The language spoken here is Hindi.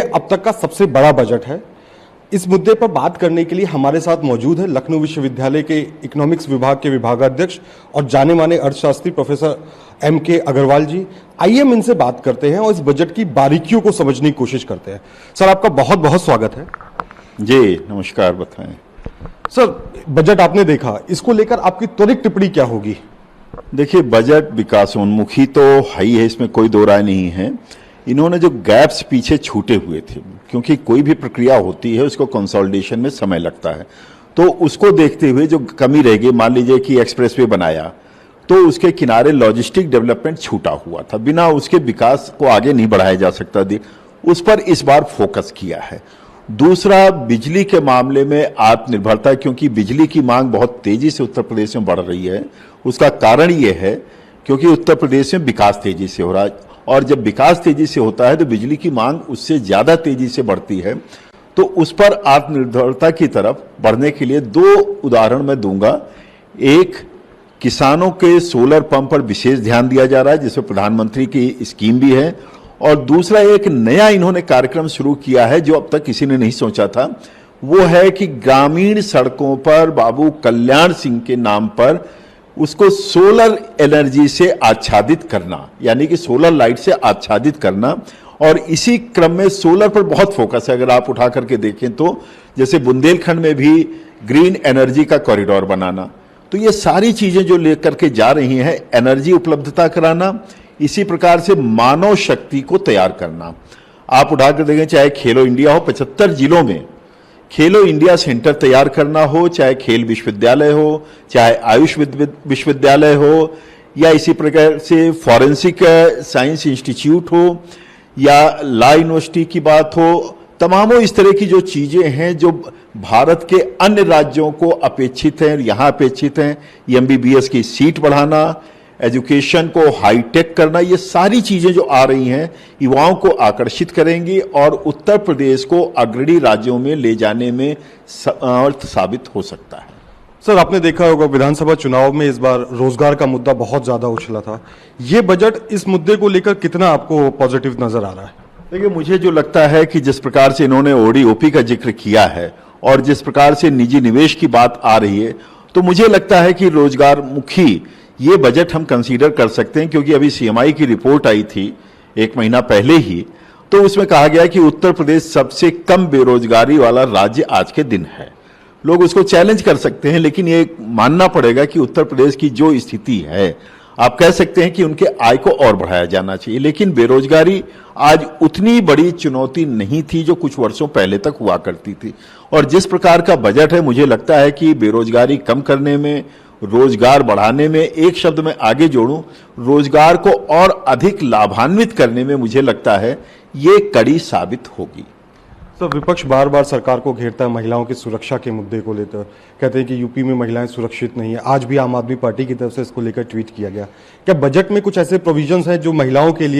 अब तक का सबसे बड़ा बजट है। इस मुद्दे पर बात करने के लिए हमारे साथ मौजूद है लखनऊ विश्वविद्यालय के इकोनॉमिक्स विभाग के विभागाध्यक्ष और जाने माने अर्थशास्त्री प्रोफेसर M.K. अग्रवाल जी। आइए हम इनसे बात करते हैं और इस बजट की बारीकियों को समझने की कोशिश करते हैं। सर, आपका बहुत बहुत स्वागत है। जी नमस्कार, बताएं। सर, बजट आपने देखा, इसको लेकर आपकी त्वरित टिप्पणी क्या होगी? देखिए, बजट विकासोन्मुखी तो है ही है, इसमें कोई दो राय नहीं है। इन्होंने जो गैप्स पीछे छूटे हुए थे, क्योंकि कोई भी प्रक्रिया होती है उसको कंसोलिडेशन में समय लगता है, तो उसको देखते हुए जो कमी रहेगी, मान लीजिए कि एक्सप्रेसवे बनाया तो उसके किनारे लॉजिस्टिक डेवलपमेंट छूटा हुआ था, बिना उसके विकास को आगे नहीं बढ़ाया जा सकता थी, उस पर इस बार फोकस किया है। दूसरा, बिजली के मामले में आत्मनिर्भरता, क्योंकि बिजली की मांग बहुत तेजी से उत्तर प्रदेश में बढ़ रही है। उसका कारण यह है क्योंकि उत्तर प्रदेश में विकास तेजी से हो रहा है, और जब विकास तेजी से होता है तो बिजली की मांग उससे ज्यादा तेजी से बढ़ती है। तो उस पर आत्मनिर्भरता की तरफ बढ़ने के लिए दो उदाहरण मैं दूंगा। एक, किसानों के सोलर पंप पर विशेष ध्यान दिया जा रहा है, जिसमें प्रधानमंत्री की स्कीम भी है। और दूसरा, एक नया इन्होंने कार्यक्रम शुरू किया है जो अब तक किसी ने नहीं सोचा था। वो है कि ग्रामीण सड़कों पर बाबू कल्याण सिंह के नाम पर उसको सोलर एनर्जी से आच्छादित करना, यानी कि सोलर लाइट से आच्छादित करना। और इसी क्रम में सोलर पर बहुत फोकस है। अगर आप उठा करके देखें तो जैसे बुंदेलखंड में भी ग्रीन एनर्जी का कॉरिडोर बनाना, तो ये सारी चीजें जो लेकर के जा रही हैं, एनर्जी उपलब्धता कराना, इसी प्रकार से मानव शक्ति को तैयार करना। आप उठाकर देखें, चाहे खेलो इंडिया हो, 75 जिलों में खेलो इंडिया सेंटर तैयार करना हो, चाहे खेल विश्वविद्यालय हो, चाहे आयुष विश्वविद्यालय हो, या इसी प्रकार से फॉरेंसिक साइंस इंस्टीट्यूट हो, या लॉ यूनिवर्सिटी की बात हो, तमामों इस तरह की जो चीजें हैं जो भारत के अन्य राज्यों को अपेक्षित हैं, यहाँ अपेक्षित हैं। MBBS की सीट बढ़ाना, एजुकेशन को हाईटेक करना, ये सारी चीजें जो आ रही हैं युवाओं को आकर्षित करेंगी और उत्तर प्रदेश को अग्रणी राज्यों में ले जाने में समर्थ साबित हो सकता है। सर, आपने देखा होगा विधानसभा चुनाव में इस बार रोजगार का मुद्दा बहुत ज्यादा उछला था। ये बजट इस मुद्दे को लेकर कितना आपको पॉजिटिव नजर आ रहा है? देखिए, मुझे जो लगता है कि जिस प्रकार से इन्होंने ODOP का जिक्र किया है और जिस प्रकार से निजी निवेश की बात आ रही है, तो मुझे लगता है कि रोजगार मुखी ये बजट हम कंसीडर कर सकते हैं। क्योंकि अभी CMI की रिपोर्ट आई थी 1 महीना पहले ही, तो उसमें कहा गया कि उत्तर प्रदेश सबसे कम बेरोजगारी वाला राज्य आज के दिन है। लोग उसको चैलेंज कर सकते हैं, लेकिन ये मानना पड़ेगा कि उत्तर प्रदेश की जो स्थिति है, आप कह सकते हैं कि उनके आय को और बढ़ाया जाना चाहिए। लेकिन बेरोजगारी आज उतनी बड़ी चुनौती नहीं थी जो कुछ वर्षों पहले तक हुआ करती थी। और जिस प्रकार का बजट है, मुझे लगता है कि बेरोजगारी कम करने में, रोजगार बढ़ाने में, एक शब्द में आगे जोड़ूं, रोजगार को और अधिक लाभान्वित करने में मुझे लगता है ये कड़ी साबित होगी। सर, विपक्ष बार बार सरकार को घेरता है महिलाओं की सुरक्षा के मुद्दे को लेकर। कहते हैं कि यूपी में महिलाएं सुरक्षित नहीं है। आज भी आम आदमी पार्टी की तरफ से इसको लेकर ट्वीट किया गया। क्या बजट में कुछ ऐसे प्रोविजंस हैं जो महिलाओं के लिए